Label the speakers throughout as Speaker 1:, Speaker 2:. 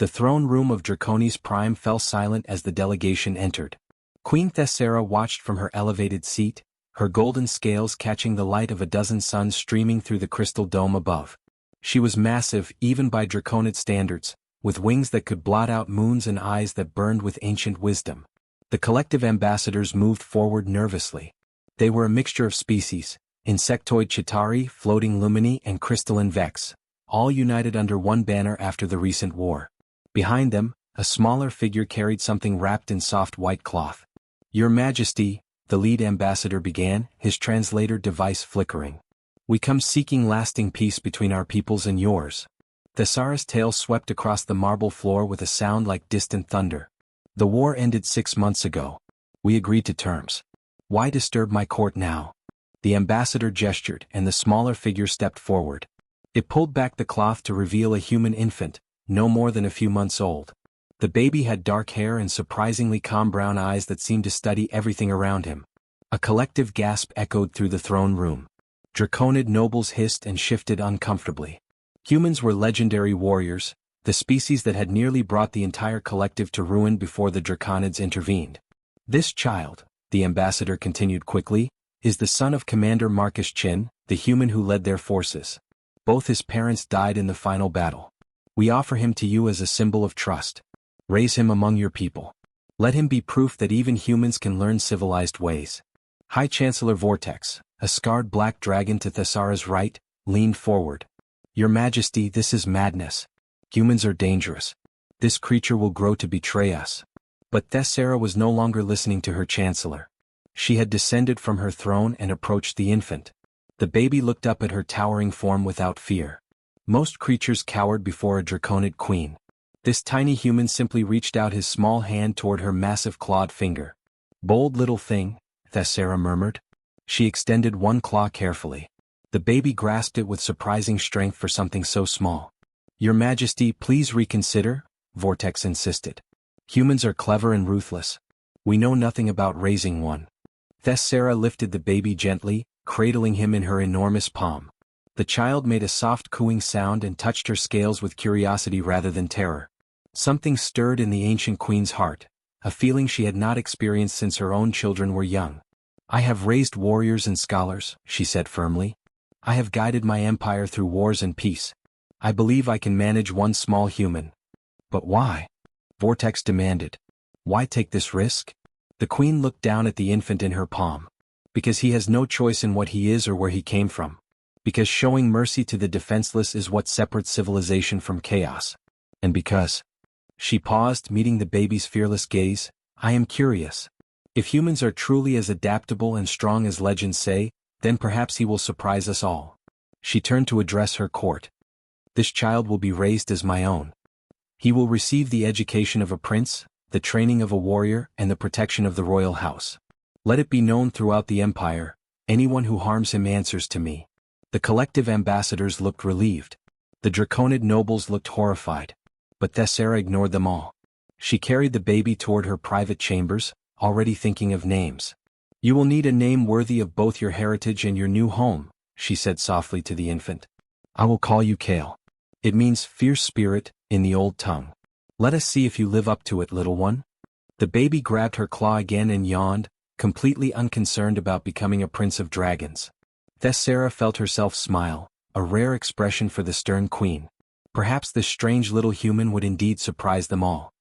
Speaker 1: The throne room of Draconis Prime fell silent as the delegation entered. Queen Thessera watched from her elevated seat, her golden scales catching the light of a dozen suns streaming through the crystal dome above. She was massive even by Draconid standards, with wings that could blot out moons and eyes that burned with ancient wisdom. The collective ambassadors moved forward nervously. They were a mixture of species, insectoid Chitauri, floating Lumini, and crystalline Vex, all united under one banner after the recent war. Behind them, a smaller figure carried something wrapped in soft white cloth. "Your Majesty," the lead ambassador began, his translator device flickering. "We come seeking lasting peace between our peoples and yours." Thessara's tail swept across the marble floor with a sound like distant thunder. "The war ended 6 months ago. We agreed to terms. Why disturb my court now?" The ambassador gestured, and the smaller figure stepped forward. It pulled back the cloth to reveal a human infant, no more than a few months old. The baby had dark hair and surprisingly calm brown eyes that seemed to study everything around him. A collective gasp echoed through the throne room. Draconid nobles hissed and shifted uncomfortably. Humans were legendary warriors, the species that had nearly brought the entire collective to ruin before the Draconids intervened. "This child," the ambassador continued quickly, "is the son of Commander Marcus Chin, the human who led their forces. Both his parents died in the final battle. We offer him to you as a symbol of trust. Raise him among your people. Let him be proof that even humans can learn civilized ways." High Chancellor Vortex, a scarred black dragon to Thessara's right, leaned forward. "Your Majesty, this is madness. Humans are dangerous. This creature will grow to betray us." But Thessera was no longer listening to her chancellor. She had descended from her throne and approached the infant. The baby looked up at her towering form without fear. Most creatures cowered before a Draconid queen. This tiny human simply reached out his small hand toward her massive clawed finger. "Bold little thing," Thessera murmured. She extended one claw carefully. The baby grasped it with surprising strength for something so small. "Your Majesty, please reconsider," Vortex insisted. "Humans are clever and ruthless. We know nothing about raising one." Thessera lifted the baby gently, cradling him in her enormous palm. The child made a soft cooing sound and touched her scales with curiosity rather than terror. Something stirred in the ancient queen's heart, a feeling she had not experienced since her own children were young. "I have raised warriors and scholars," she said firmly. "I have guided my empire through wars and peace. I believe I can manage one small human." "But why?" Vortex demanded. "Why take this risk?" The queen looked down at the infant in her palm. "Because he has no choice in what he is or where he came from. Because showing mercy to the defenseless is what separates civilization from chaos. And because—" She paused, meeting the baby's fearless gaze. "I am curious. If humans are truly as adaptable and strong as legends say, then perhaps he will surprise us all." She turned to address her court. "This child will be raised as my own. He will receive the education of a prince, the training of a warrior, and the protection of the royal house. Let it be known throughout the empire, anyone who harms him answers to me." The collective ambassadors looked relieved. The Draconid nobles looked horrified. But Thessera ignored them all. She carried the baby toward her private chambers, already thinking of names. "You will need a name worthy of both your heritage and your new home," she said softly to the infant. "I will call you Kale. It means fierce spirit, in the old tongue. Let us see if you live up to it, little one." The baby grabbed her claw again and yawned, completely unconcerned about becoming a prince of dragons. Thessera felt herself smile, a rare expression for the stern queen. Perhaps this strange little human would indeed surprise them all.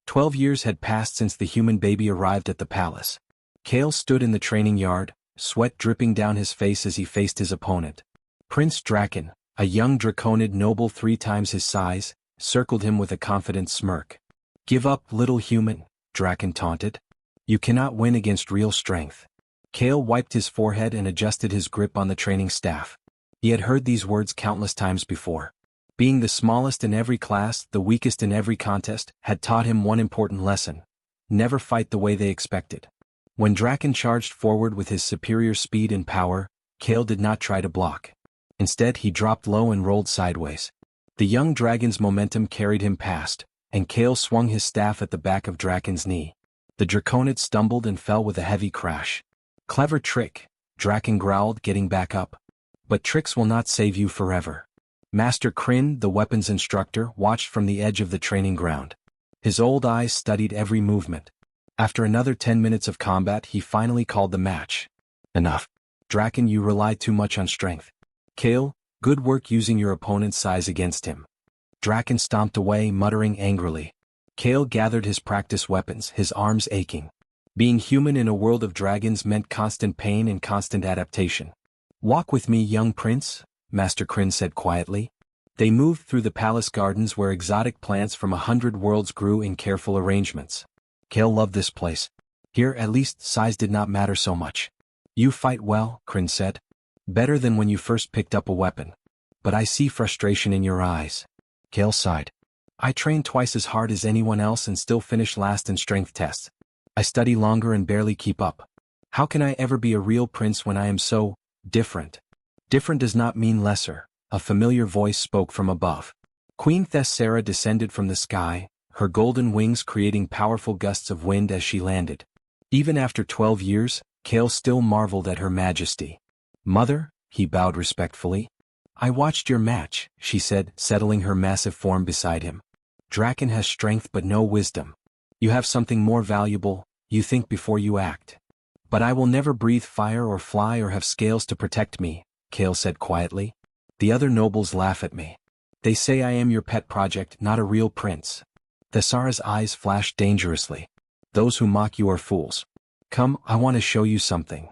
Speaker 1: 12 years had passed since the human baby arrived at the palace. Kale stood in the training yard, sweat dripping down his face as he faced his opponent. Prince Draken, a young Draconid noble 3 times his size, circled him with a confident smirk. "Give up, little human," Draken taunted. "You cannot win against real strength." Kale wiped his forehead and adjusted his grip on the training staff. He had heard these words countless times before. Being the smallest in every class, the weakest in every contest, had taught him one important lesson: never fight the way they expected. When Draken charged forward with his superior speed and power, Kale did not try to block. Instead, he dropped low and rolled sideways. The young dragon's momentum carried him past, and Kale swung his staff at the back of Draken's knee. The Draconid stumbled and fell with a heavy crash. "Clever trick," Draken growled, getting back up. "But tricks will not save you forever. Master Kryn, the weapons instructor, watched from the edge of the training ground. His old eyes studied every movement. After another 10 minutes of combat, he finally called the match. Enough. Draken, you rely too much on strength. Kale, good work using your opponent's size against him. Draken stomped away, muttering angrily. Kale gathered his practice weapons, his arms aching. Being human in a world of dragons meant constant pain and constant adaptation. Walk with me, young prince, Master Kryn said quietly. They moved through the palace gardens where exotic plants from 100 worlds grew in careful arrangements. Kale loved this place. Here, at least, size did not matter so much. You fight well, Kryn said. Better than when you first picked up a weapon. But I see frustration in your eyes. Kale sighed. I train twice as hard as anyone else and still finish last in strength tests. I study longer and barely keep up. How can I ever be a real prince when I am so different? Different does not mean lesser, a familiar voice spoke from above. Queen Thessera descended from the sky, her golden wings creating powerful gusts of wind as she landed. Even after 12 years, Kale still marveled at her majesty. Mother, he bowed respectfully. I watched your match, she said, settling her massive form beside him. Draken has strength but no wisdom. You have something more valuable, you think before you act. But I will never breathe fire or fly or have scales to protect me, Kale said quietly. The other nobles laugh at me. They say I am your pet project, not a real prince. Thessara's eyes flashed dangerously. Those who mock you are fools. Come, I want to show you something.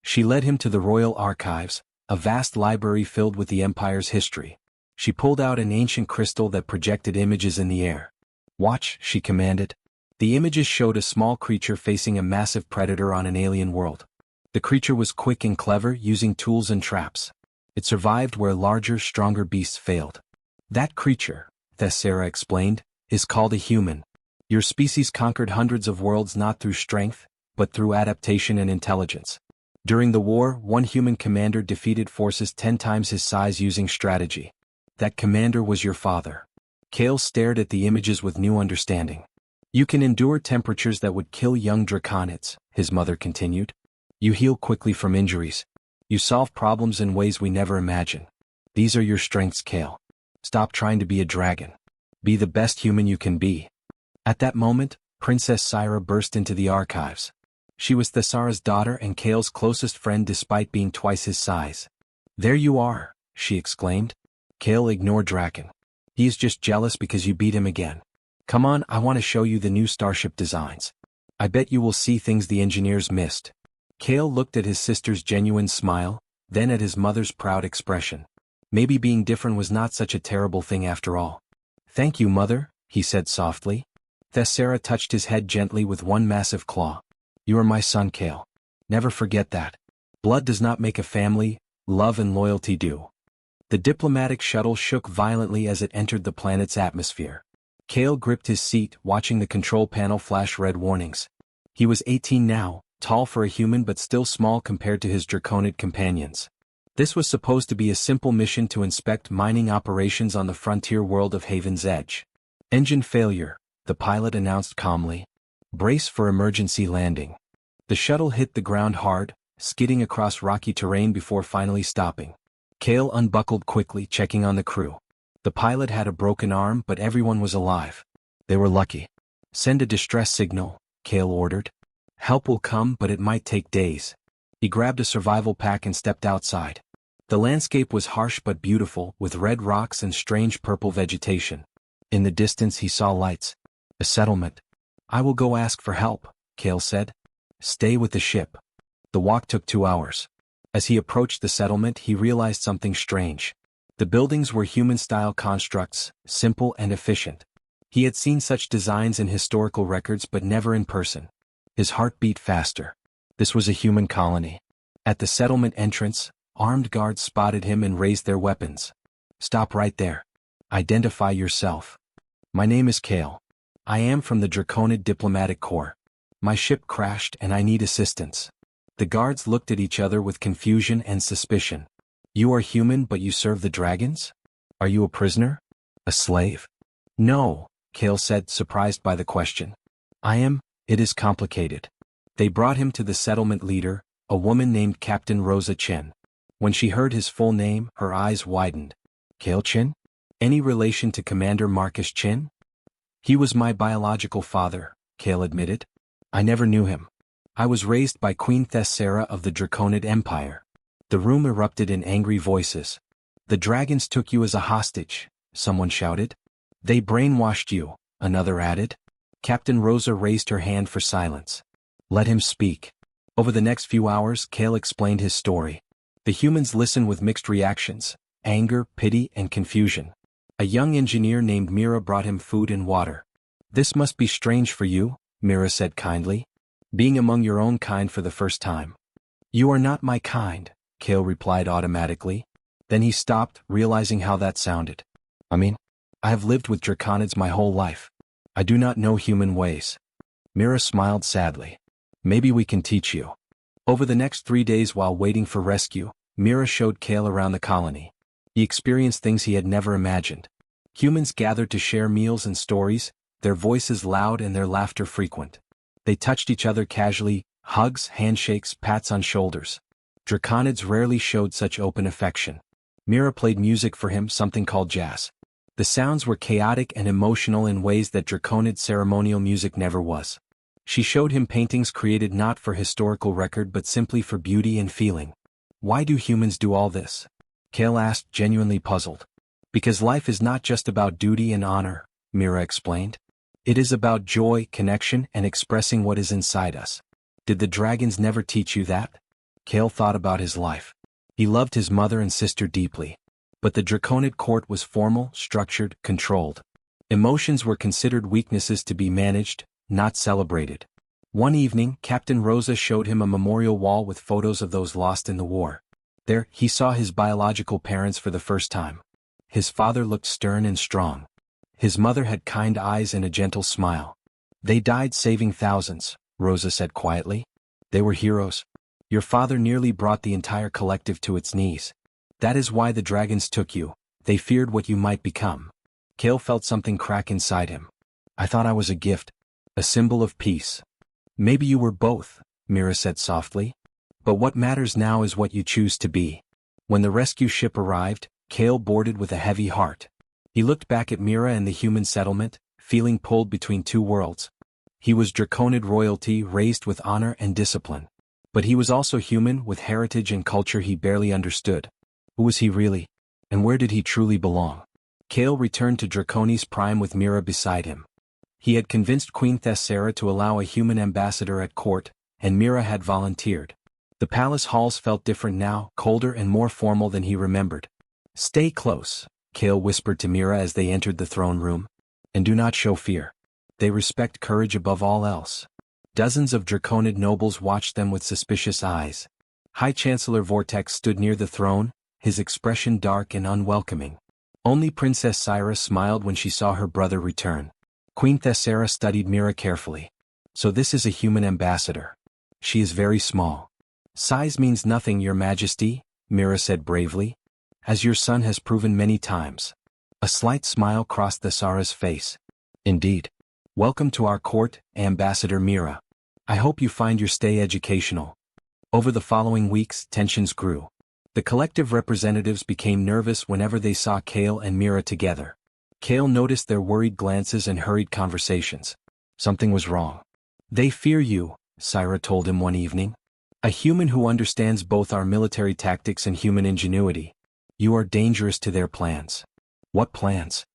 Speaker 1: She led him to the royal archives, a vast library filled with the empire's history. She pulled out an ancient crystal that projected images in the air. Watch, she commanded. The images showed a small creature facing a massive predator on an alien world. The creature was quick and clever, using tools and traps. It survived where larger, stronger beasts failed. That creature, Thessera explained, is called a human. Your species conquered hundreds of worlds not through strength, but through adaptation and intelligence. During the war, one human commander defeated forces 10 times his size using strategy. That commander was your father. Kale stared at the images with new understanding. You can endure temperatures that would kill young draconids, his mother continued. You heal quickly from injuries. You solve problems in ways we never imagine. These are your strengths, Kale. Stop trying to be a dragon. Be the best human you can be. At that moment, Princess Syra burst into the archives. She was Thessara's daughter and Kale's closest friend despite being twice his size. There you are, she exclaimed. Kale ignored Draken. He is just jealous because you beat him again. Come on, I want to show you the new starship designs. I bet you will see things the engineers missed. Kale looked at his sister's genuine smile, then at his mother's proud expression. Maybe being different was not such a terrible thing after all. Thank you, mother, he said softly. Thessera touched his head gently with one massive claw. You are my son, Kale. Never forget that. Blood does not make a family, love and loyalty do. The diplomatic shuttle shook violently as it entered the planet's atmosphere. Kale gripped his seat, watching the control panel flash red warnings. He was 18 now, tall for a human but still small compared to his draconid companions. This was supposed to be a simple mission to inspect mining operations on the frontier world of Haven's Edge. Engine failure, the pilot announced calmly. Brace for emergency landing. The shuttle hit the ground hard, skidding across rocky terrain before finally stopping. Kale unbuckled quickly, checking on the crew. The pilot had a broken arm, but everyone was alive. They were lucky. Send a distress signal, Kale ordered. Help will come, but it might take days. He grabbed a survival pack and stepped outside. The landscape was harsh but beautiful, with red rocks and strange purple vegetation. In the distance he saw lights. A settlement. I will go ask for help, Kale said. Stay with the ship. The walk took 2 hours. As he approached the settlement, he realized something strange. The buildings were human-style constructs, simple and efficient. He had seen such designs in historical records but never in person. His heart beat faster. This was a human colony. At the settlement entrance, armed guards spotted him and raised their weapons. Stop right there. Identify yourself. My name is Kale. I am from the Draconid Diplomatic Corps. My ship crashed and I need assistance. The guards looked at each other with confusion and suspicion. You are human but you serve the dragons? Are you a prisoner? A slave? No, Kale said, surprised by the question. It is complicated. They brought him to the settlement leader, a woman named Captain Rosa Chen. When she heard his full name, her eyes widened. Kale Chin? Any relation to Commander Marcus Chin? He was my biological father, Kale admitted. I never knew him. I was raised by Queen Thessera of the Draconid Empire. The room erupted in angry voices. The dragons took you as a hostage, someone shouted. They brainwashed you, another added. Captain Rosa raised her hand for silence. Let him speak. Over the next few hours, Kale explained his story. The humans listened with mixed reactions, anger, pity, and confusion. A young engineer named Mira brought him food and water. This must be strange for you, Mira said kindly. Being among your own kind for the first time. You are not my kind, Kale replied automatically. Then he stopped, realizing how that sounded. I have lived with draconids my whole life. I do not know human ways. Mira smiled sadly. Maybe we can teach you. Over the next 3 days while waiting for rescue, Mira showed Kale around the colony. He experienced things he had never imagined. Humans gathered to share meals and stories, their voices loud and their laughter frequent. They touched each other casually, hugs, handshakes, pats on shoulders. Draconids rarely showed such open affection. Mira played music for him, something called jazz. The sounds were chaotic and emotional in ways that Draconid ceremonial music never was. She showed him paintings created not for historical record but simply for beauty and feeling. Why do humans do all this? Kale asked, genuinely puzzled. Because life is not just about duty and honor, Mira explained. It is about joy, connection, and expressing what is inside us. Did the dragons never teach you that? Kale thought about his life. He loved his mother and sister deeply. But the Draconid court was formal, structured, controlled. Emotions were considered weaknesses to be managed, not celebrated. One evening, Captain Rosa showed him a memorial wall with photos of those lost in the war. There, he saw his biological parents for the first time. His father looked stern and strong. His mother had kind eyes and a gentle smile. They died saving thousands, Rosa said quietly. They were heroes. Your father nearly brought the entire collective to its knees. That is why the dragons took you. They feared what you might become. Kale felt something crack inside him. I thought I was a gift. A symbol of peace. Maybe you were both, Mira said softly. But what matters now is what you choose to be. When the rescue ship arrived, Kale boarded with a heavy heart. He looked back at Mira and the human settlement, feeling pulled between two worlds. He was Draconid royalty raised with honor and discipline. But he was also human with heritage and culture he barely understood. Who was he really? And where did he truly belong? Kale returned to Draconis Prime with Mira beside him. He had convinced Queen Thessera to allow a human ambassador at court, and Mira had volunteered. The palace halls felt different now, colder and more formal than he remembered. Stay close, Kale whispered to Mira as they entered the throne room. And do not show fear. They respect courage above all else. Dozens of Draconid nobles watched them with suspicious eyes. High Chancellor Vortex stood near the throne, his expression dark and unwelcoming. Only Princess Syra smiled when she saw her brother return. Queen Thessera studied Mira carefully. So this is a human ambassador. She is very small. Size means nothing, Your Majesty, Mira said bravely. As your son has proven many times. A slight smile crossed Thessera's face. Indeed. Welcome to our court, Ambassador Mira. I hope you find your stay educational. Over the following weeks, tensions grew. The collective representatives became nervous whenever they saw Kale and Mira together. Kale noticed their worried glances and hurried conversations. Something was wrong. They fear you, Syra told him one evening. A human who understands both our military tactics and human ingenuity. You are dangerous to their plans. What plans?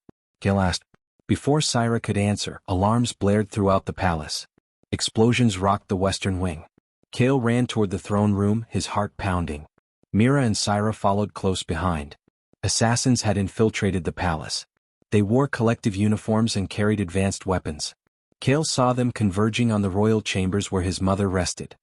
Speaker 1: Kale asked. Before Syra could answer, alarms blared throughout the palace. Explosions rocked the western wing. Kale ran toward the throne room, his heart pounding. Mira and Syra followed close behind. Assassins had infiltrated the palace. They wore collective uniforms and carried advanced weapons. Kale saw them converging on the royal chambers where his mother rested.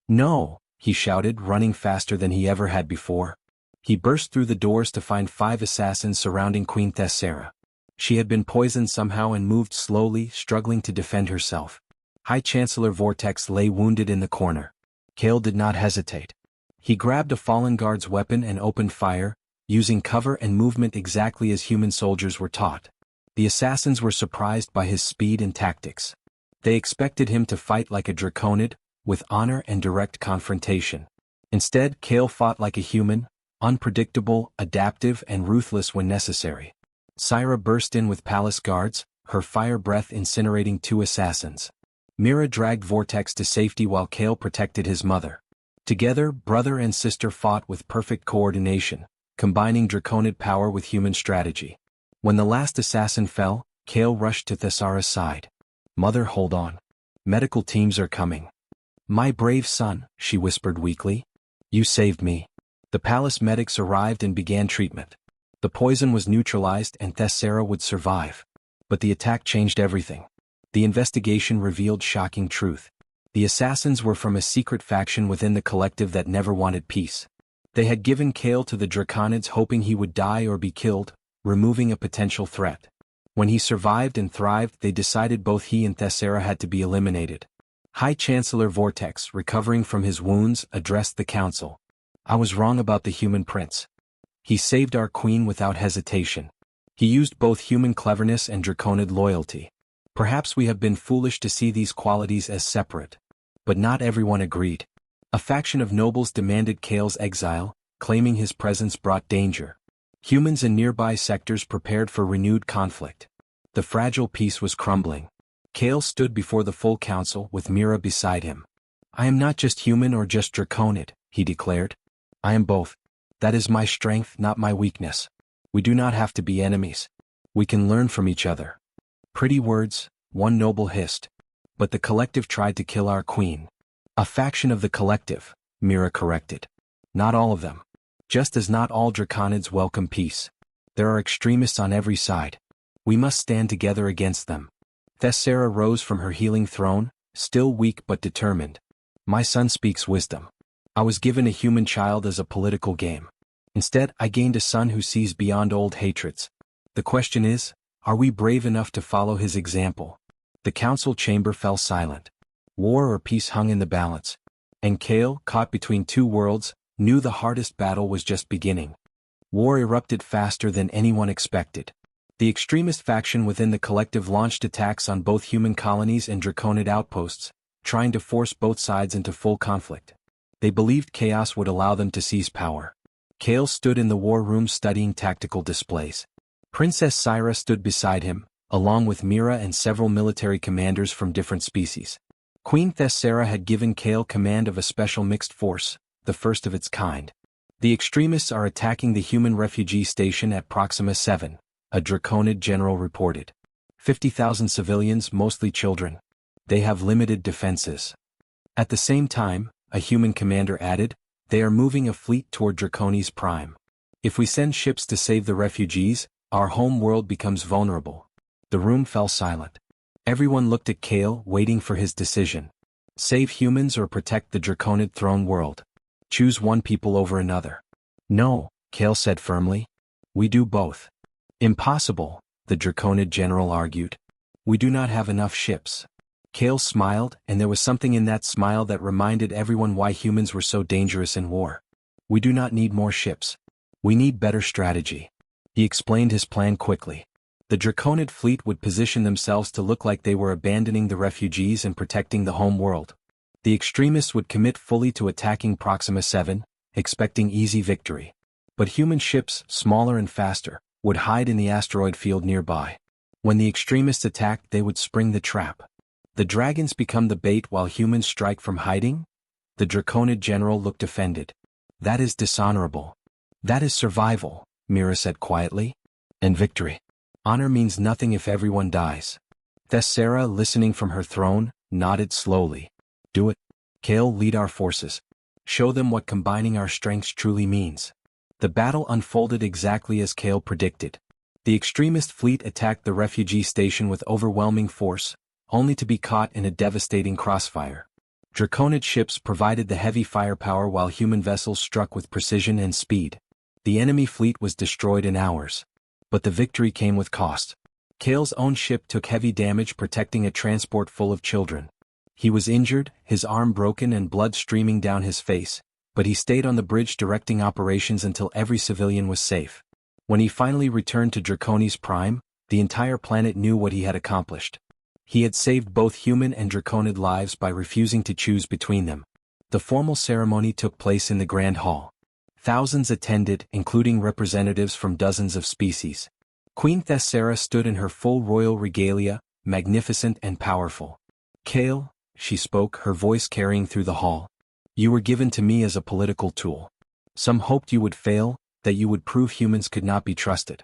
Speaker 1: No, he shouted, running faster than he ever had before. He burst through the doors to find 5 assassins surrounding Queen Thessera. She had been poisoned somehow and moved slowly, struggling to defend herself. High Chancellor Vortex lay wounded in the corner. Kale did not hesitate. He grabbed a fallen guard's weapon and opened fire, using cover and movement exactly as human soldiers were taught. The assassins were surprised by his speed and tactics. They expected him to fight like a Draconid, with honor and direct confrontation. Instead, Kale fought like a human, Unpredictable, adaptive, and ruthless when necessary. Syra burst in with palace guards, her fire breath incinerating 2 assassins. Mira dragged Vortex to safety while Kale protected his mother. Together, brother and sister fought with perfect coordination, combining Draconid power with human strategy. When the last assassin fell, Kale rushed to Thessara's side. "Mother, hold on. Medical teams are coming." "My brave son," she whispered weakly. "You saved me." The palace medics arrived and began treatment. The poison was neutralized and Thessara would survive. But the attack changed everything. The investigation revealed shocking truth. The assassins were from a secret faction within the collective that never wanted peace. They had given Kale to the Draconids hoping he would die or be killed, removing a potential threat. When he survived and thrived, they decided both he and Thessara had to be eliminated. High Chancellor Vortex, recovering from his wounds, addressed the council. "I was wrong about the human prince. He saved our queen without hesitation. He used both human cleverness and Draconid loyalty. Perhaps we have been foolish to see these qualities as separate." But not everyone agreed. A faction of nobles demanded Kale's exile, claiming his presence brought danger. Humans in nearby sectors prepared for renewed conflict. The fragile peace was crumbling. Kale stood before the full council with Mira beside him. "I am not just human or just Draconid," he declared. "I am both. That is my strength, not my weakness. We do not have to be enemies. We can learn from each other." "Pretty words," one noble hissed. "But the collective tried to kill our queen." "A faction of the collective," Mira corrected. "Not all of them. Just as not all Draconids welcome peace. There are extremists on every side. We must stand together against them." Thessara rose from her healing throne, still weak but determined. "My son speaks wisdom. I was given a human child as a political game. Instead, I gained a son who sees beyond old hatreds. The question is, are we brave enough to follow his example?" The council chamber fell silent. War or peace hung in the balance. And Kale, caught between 2 worlds, knew the hardest battle was just beginning. War erupted faster than anyone expected. The extremist faction within the collective launched attacks on both human colonies and Draconid outposts, trying to force both sides into full conflict. They believed chaos would allow them to seize power. Kale stood in the war room studying tactical displays. Princess Syra stood beside him, along with Mira and several military commanders from different species. Queen Thessara had given Kale command of a special mixed force, the first of its kind. "The extremists are attacking the human refugee station at Proxima 7, a Draconid general reported. 50,000 civilians, mostly children. They have limited defenses." At the same time, a human commander added, "They are moving a fleet toward Draconis Prime. If we send ships to save the refugees, our home world becomes vulnerable." The room fell silent. Everyone looked at Kale, waiting for his decision. Save humans or protect the Draconid throne world? Choose one people over another. "No," Kale said firmly. "We do both." "Impossible," the Draconid general argued. "We do not have enough ships." Kale smiled, and there was something in that smile that reminded everyone why humans were so dangerous in war. "We do not need more ships. We need better strategy." He explained his plan quickly. The Draconid fleet would position themselves to look like they were abandoning the refugees and protecting the home world. The extremists would commit fully to attacking Proxima 7, expecting easy victory. But human ships, smaller and faster, would hide in the asteroid field nearby. When the extremists attacked, they would spring the trap. The dragons become the bait while humans strike from hiding? The Draconid general looked offended. "That is dishonorable." "That is survival," Mira said quietly. "And victory. Honor means nothing if everyone dies." Thessara, listening from her throne, nodded slowly. "Do it. Kale, lead our forces. Show them what combining our strengths truly means." The battle unfolded exactly as Kale predicted. The extremist fleet attacked the refugee station with overwhelming force, only to be caught in a devastating crossfire. Draconid ships provided the heavy firepower while human vessels struck with precision and speed. The enemy fleet was destroyed in hours. But the victory came with cost. Kale's own ship took heavy damage protecting a transport full of children. He was injured, his arm broken and blood streaming down his face, but he stayed on the bridge directing operations until every civilian was safe. When he finally returned to Draconis Prime, the entire planet knew what he had accomplished. He had saved both human and Draconid lives by refusing to choose between them. The formal ceremony took place in the Grand Hall. Thousands attended, including representatives from dozens of species. Queen Thessera stood in her full royal regalia, magnificent and powerful. "Kale," she spoke, her voice carrying through the hall. "You were given to me as a political tool. Some hoped you would fail, that you would prove humans could not be trusted.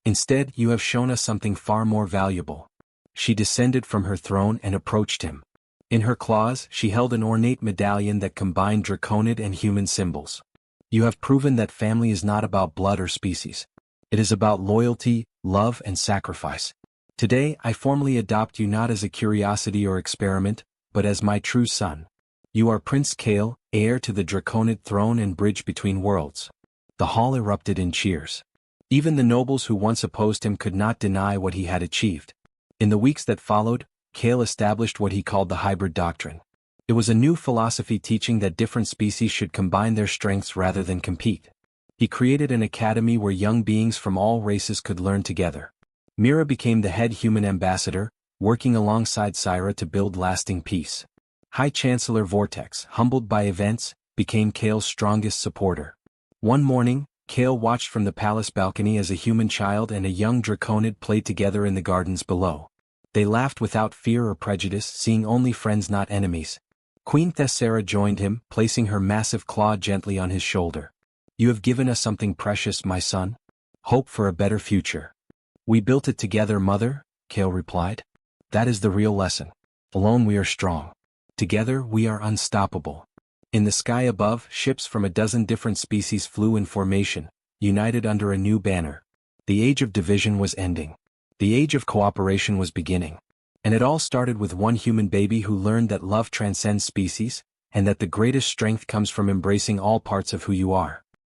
Speaker 1: Instead, you have shown us something far more valuable." She descended from her throne and approached him. In her claws, she held an ornate medallion that combined draconid and human symbols. "You have proven that family is not about blood or species. It is about loyalty, love and sacrifice. Today I formally adopt you not as a curiosity or experiment, but as my true son. You are Prince Kale, heir to the draconid throne and bridge between worlds." The hall erupted in cheers. Even the nobles who once opposed him could not deny what he had achieved. In the weeks that followed, Kale established what he called the hybrid doctrine. It was a new philosophy teaching that different species should combine their strengths rather than compete. He created an academy where young beings from all races could learn together. Mira became the head human ambassador, working alongside Syra to build lasting peace. High Chancellor Vortex, humbled by events, became Kale's strongest supporter. One morning, Kale watched from the palace balcony as a human child and a young draconid played together in the gardens below. They laughed without fear or prejudice, seeing only friends not enemies. Queen Thessera joined him, placing her massive claw gently on his shoulder. "You have given us something precious, my son. Hope for a better future." "We built it together, mother," Kale replied. "That is the real lesson. Alone we are strong. Together we are unstoppable." In the sky above, ships from a dozen different species flew in formation, united under a new banner. The age of division was ending. The age of cooperation was beginning. And it all started with one human baby who learned that love transcends species, and that the greatest strength comes from embracing all parts of who you are.